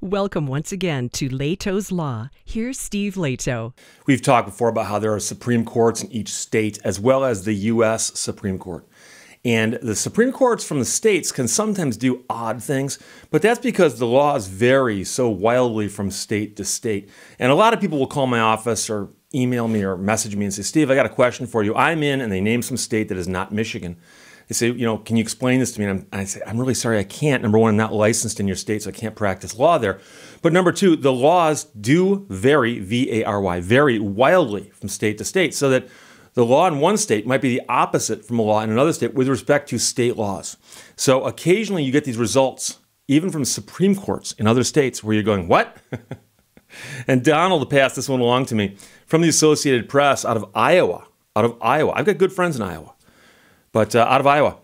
Welcome once again to Lehto's Law. Here's Steve Lehto. We've talked before about how there are Supreme Courts in each state, as well as the U.S. Supreme Court. And the Supreme Courts from the states can sometimes do odd things, but that's because the laws vary so wildly from state to state. And a lot of people will call my office or email me or message me and say, Steve, I got a question for you. I'm in, and they name some state that is not Michigan. They say, can you explain this to me? And I say, I'm really sorry, I can't. Number one, I'm not licensed in your state, so I can't practice law there. But number two, the laws do vary, V-A-R-Y, vary wildly from state to state, so that the law in one state might be the opposite from a law in another state with respect to state laws. So occasionally you get these results, even from Supreme Courts in other states, where you're going, what? And Donald passed this one along to me from the Associated Press out of Iowa. I've got good friends in Iowa. But out of Iowa,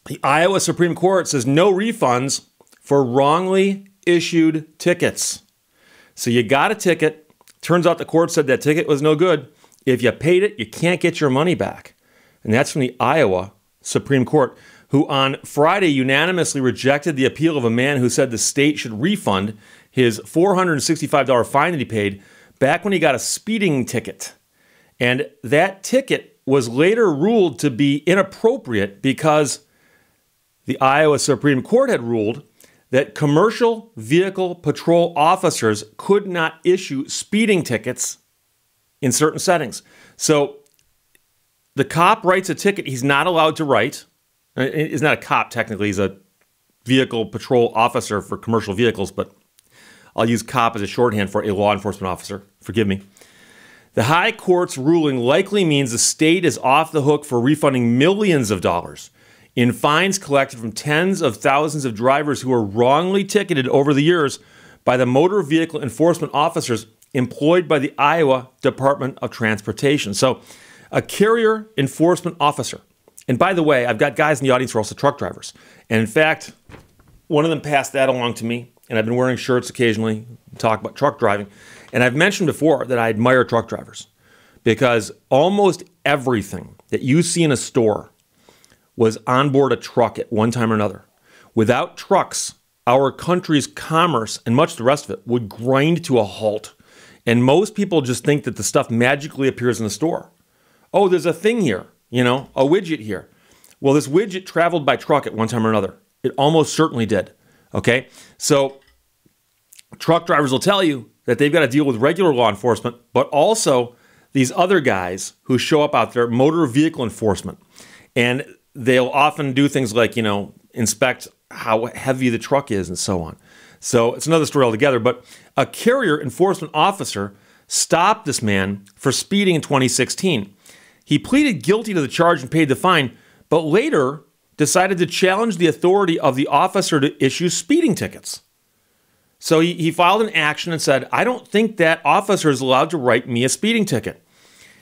the Iowa Supreme Court says no refunds for wrongly issued tickets. So you got a ticket. Turns out the court said that ticket was no good. If you paid it, you can't get your money back. And that's from the Iowa Supreme Court, who on Friday unanimously rejected the appeal of a man who said the state should refund his $465 fine that he paid back when he got a speeding ticket. And that ticket was later ruled to be inappropriate because the Iowa Supreme Court had ruled that commercial vehicle patrol officers could not issue speeding tickets in certain settings. So the cop writes a ticket he's not allowed to write. He's not a cop technically, he's a vehicle patrol officer for commercial vehicles, but I'll use cop as a shorthand for a law enforcement officer. Forgive me. The high court's ruling likely means the state is off the hook for refunding millions of dollars in fines collected from tens of thousands of drivers who were wrongly ticketed over the years by the motor vehicle enforcement officers employed by the Iowa Department of Transportation. So a carrier enforcement officer. And by the way, I've got guys in the audience who are also truck drivers. And in fact, one of them passed that along to me, and I've been wearing shirts occasionally, talk about truck driving. And I've mentioned before that I admire truck drivers because almost everything that you see in a store was on board a truck at one time or another. Without trucks, our country's commerce and much of the rest of it would grind to a halt. And most people just think that the stuff magically appears in the store. Oh, there's a thing here, a widget here. Well, this widget traveled by truck at one time or another. It almost certainly did. Okay? So truck drivers will tell you that they've got to deal with regular law enforcement, but also these other guys who show up out there, motor vehicle enforcement. And they'll often do things like, inspect how heavy the truck is and so on. So it's another story altogether. But a carrier enforcement officer stopped this man for speeding in 2016. He pleaded guilty to the charge and paid the fine, but later decided to challenge the authority of the officer to issue speeding tickets. So he filed an action and said, I don't think that officer is allowed to write me a speeding ticket.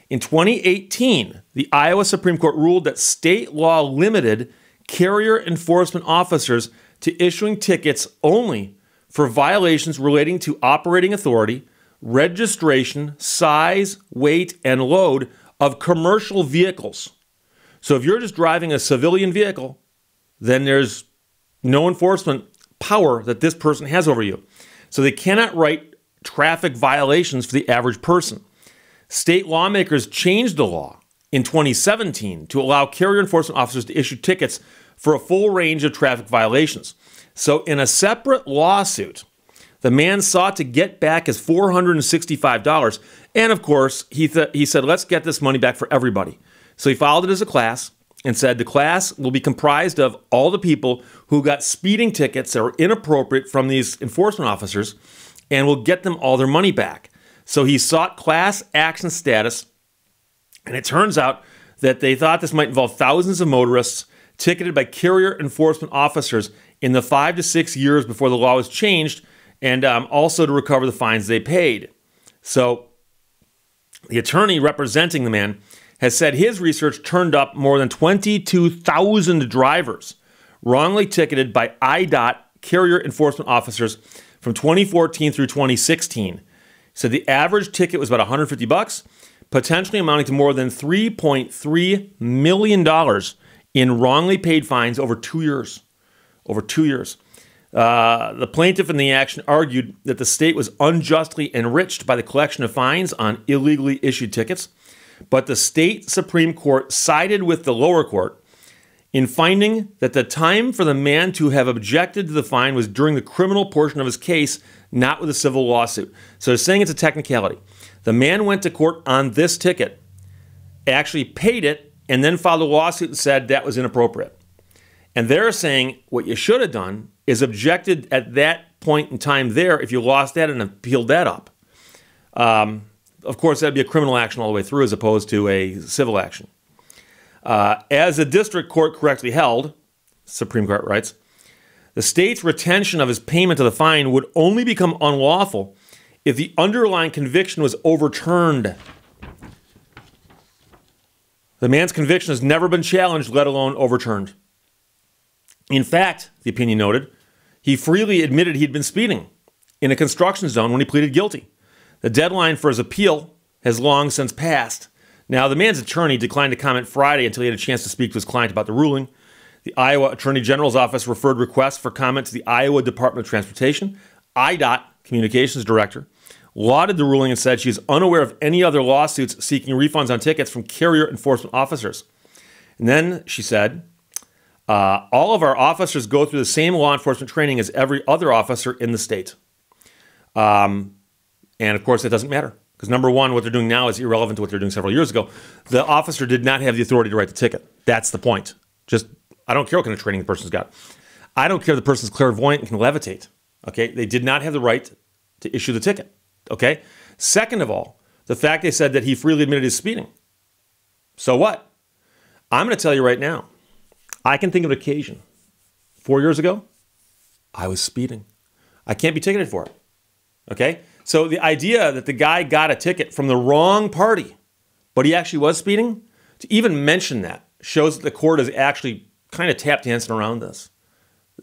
In 2018, the Iowa Supreme Court ruled that state law limited carrier enforcement officers to issuing tickets only for violations relating to operating authority, registration, size, weight, and load of commercial vehicles. So if you're just driving a civilian vehicle, then there's no enforcement power that this person has over you. So they cannot write traffic violations for the average person. State lawmakers changed the law in 2017 to allow carrier enforcement officers to issue tickets for a full range of traffic violations. So in a separate lawsuit, the man sought to get back his $465. And of course, he said, let's get this money back for everybody. So he filed it as a class and said the class will be comprised of all the people who got speeding tickets that were inappropriate from these enforcement officers, and will get them all their money back. So he sought class action status, and it turns out that they thought this might involve thousands of motorists ticketed by carrier enforcement officers in the 5 to 6 years before the law was changed, and also to recover the fines they paid. So the attorney representing the man has said his research turned up more than 22,000 drivers wrongly ticketed by IDOT carrier enforcement officers from 2014 through 2016. So the average ticket was about $150, potentially amounting to more than $3.3 million in wrongly paid fines over 2 years. The plaintiff in the action argued that the state was unjustly enriched by the collection of fines on illegally issued tickets, but the state Supreme Court sided with the lower court in finding that the time for the man to have objected to the fine was during the criminal portion of his case, not with a civil lawsuit. So they're saying it's a technicality. The man went to court on this ticket, actually paid it, and then filed a lawsuit and said that was inappropriate. And they're saying what you should have done is objected at that point in time there if you lost that and appealed that up. Of course, that'd be a criminal action all the way through as opposed to a civil action. As the district court correctly held, Supreme Court writes, the state's retention of his payment of the fine would only become unlawful if the underlying conviction was overturned. The man's conviction has never been challenged, let alone overturned. In fact, the opinion noted, he freely admitted he'd been speeding in a construction zone when he pleaded guilty. The deadline for his appeal has long since passed. Now, the man's attorney declined to comment Friday until he had a chance to speak to his client about the ruling. The Iowa Attorney General's office referred requests for comment to the Iowa Department of Transportation. IDOT Communications Director lauded the ruling and said she is unaware of any other lawsuits seeking refunds on tickets from carrier enforcement officers. And then she said, all of our officers go through the same law enforcement training as every other officer in the state. And of course, that doesn't matter. Because number one, what they're doing now is irrelevant to what they're doing several years ago. The officer did not have the authority to write the ticket. That's the point. I don't care what kind of training the person's got. I don't care if the person's clairvoyant and can levitate. Okay? They did not have the right to issue the ticket. Okay? Second of all, the fact they said that he freely admitted his speeding. So what? I'm going to tell you right now. I can think of an occasion. 4 years ago, I was speeding. I can't be ticketed for it. Okay? So the idea that the guy got a ticket from the wrong party, but he actually was speeding, to even mention that shows that the court is actually kind of tap dancing around this.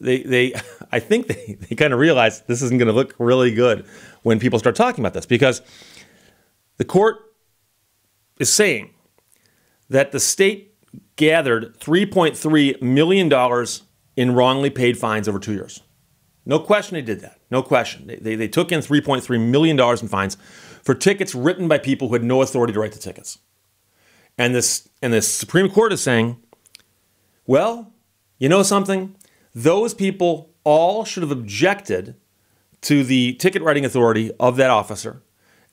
I think they kind of realize this isn't going to look really good when people start talking about this, because the court is saying that the state gathered $3.3 million in wrongly paid fines over 2 years. No question they did that. No question. They took in $3.3 million in fines for tickets written by people who had no authority to write the tickets. And the Supreme Court is saying, well, you know something? Those people all should have objected to the ticket writing authority of that officer.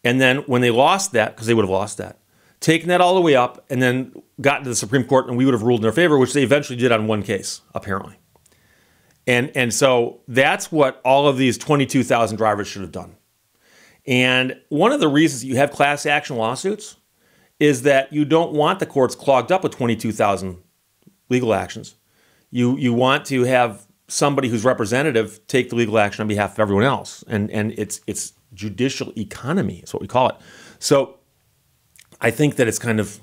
And then when they lost that, because they would have lost that, taken that all the way up and then gotten to the Supreme Court and we would have ruled in their favor, which they eventually did on one case, apparently. And so that's what all of these 22,000 drivers should have done. And one of the reasons you have class action lawsuits is that you don't want the courts clogged up with 22,000 legal actions. You want to have somebody who's representative take the legal action on behalf of everyone else. And it's judicial economy is what we call it. So I think that it's kind of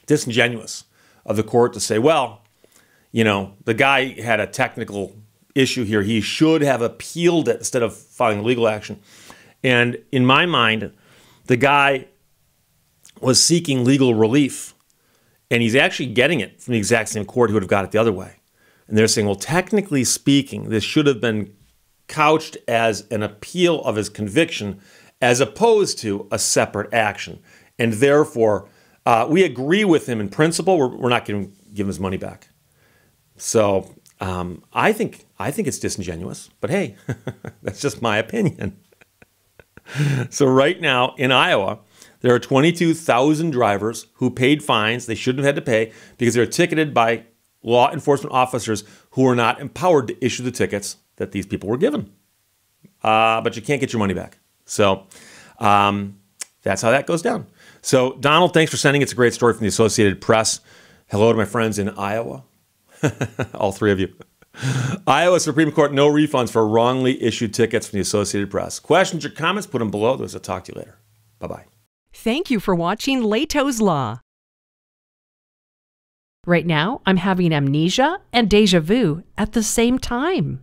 disingenuous of the court to say, well, you know, the guy had a technical issue here. He should have appealed it instead of filing a legal action. And in my mind, the guy was seeking legal relief, and he's actually getting it from the exact same court who would have got it the other way. And they're saying, well, technically speaking, this should have been couched as an appeal of his conviction as opposed to a separate action. And therefore, we agree with him in principle. We're not going to give him his money back. So I think it's disingenuous. But hey, that's just my opinion. So right now in Iowa, there are 22,000 drivers who paid fines they shouldn't have had to pay because they're ticketed by law enforcement officers who are not empowered to issue the tickets that these people were given. But you can't get your money back. So that's how that goes down. So Donald, thanks for sending. It's a great story from the Associated Press. Hello to my friends in Iowa. All three of you. Iowa Supreme Court, no refunds for wrongly issued tickets from the Associated Press. Questions or comments, put them below. Those. I'll talk to you later. Bye-bye. Thank you for watching Lehto's Law. Right now, I'm having amnesia and deja vu at the same time.